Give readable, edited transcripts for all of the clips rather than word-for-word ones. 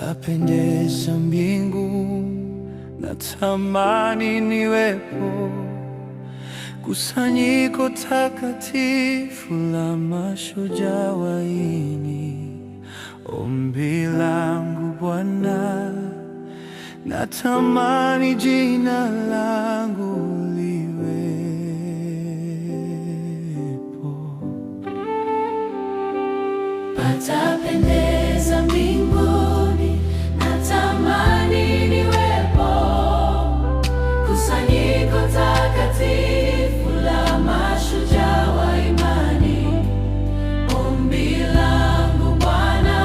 Yapendeza mbingu, natamani niwepo. Kusanyiko takatifu la mashujaa waini. Ombi langu Bwana, natamani jina langu liwepo. Patapendeza mbinguni, natamani niwepo. Kusanyiko takatifu la mashujaa wa imani. Ombi langu Bwana,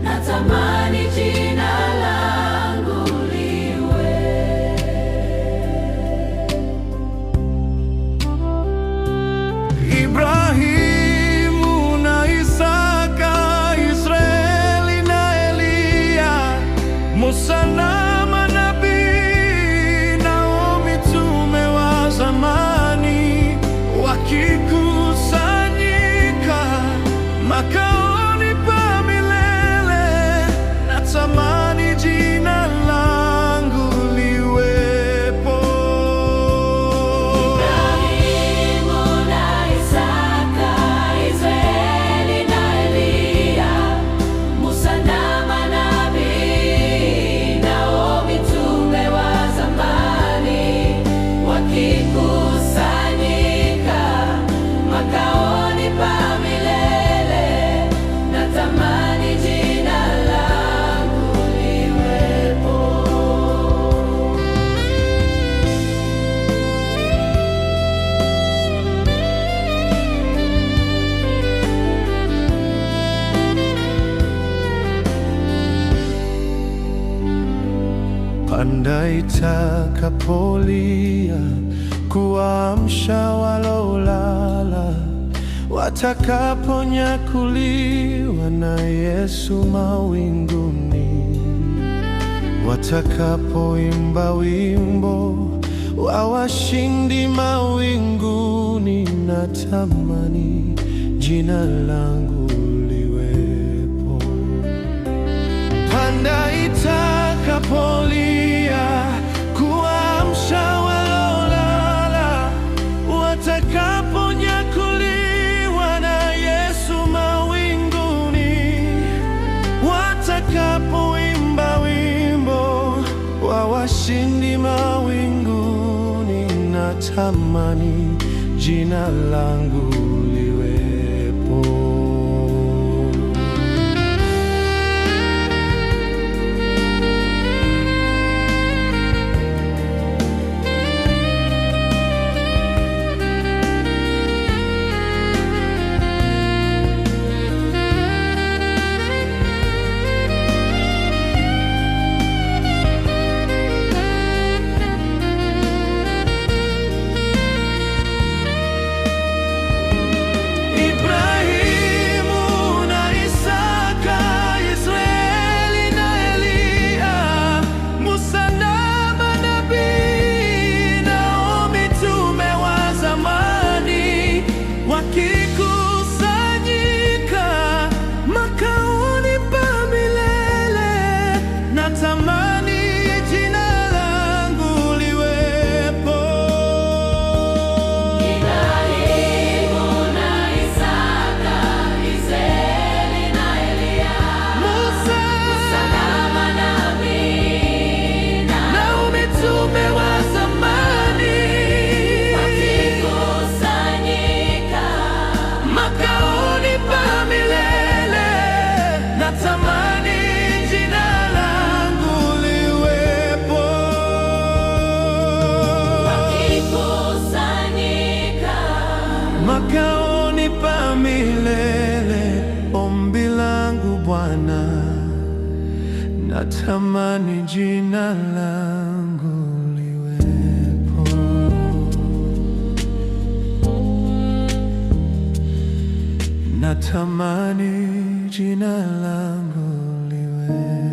natamani jina langu liwepo. Ibrahimu na Isaka, Israeli na Eliya, Musa na manabii nao mitume wa zamani, wakikusanyika makaoni pa milele, natamani jina langu liwepo. Ibrahimu na Isaka, Israeli na Eliya, Musa na manabii nao mitume wa zamani, wakikusanyika makaoni pa milele, natamani jina langu liwepo. Panda itakapolia kuamsha walolala, watakaponyakuliwa na Yesu mawinguni, watakapoimba wimbo wa washindi mawinguni, natamani jina langu liwepo. Panda itakapolia kuamsha walolala, watakaponyakuliwa na Yesu mawinguni, watakapoimba wimbo wa washindi mawinguni, natamani jina langu liwepo. Makaoni pa milele, ombi langu Bwana, natamani jina langu liwepo. Natamani jina langu liwepo.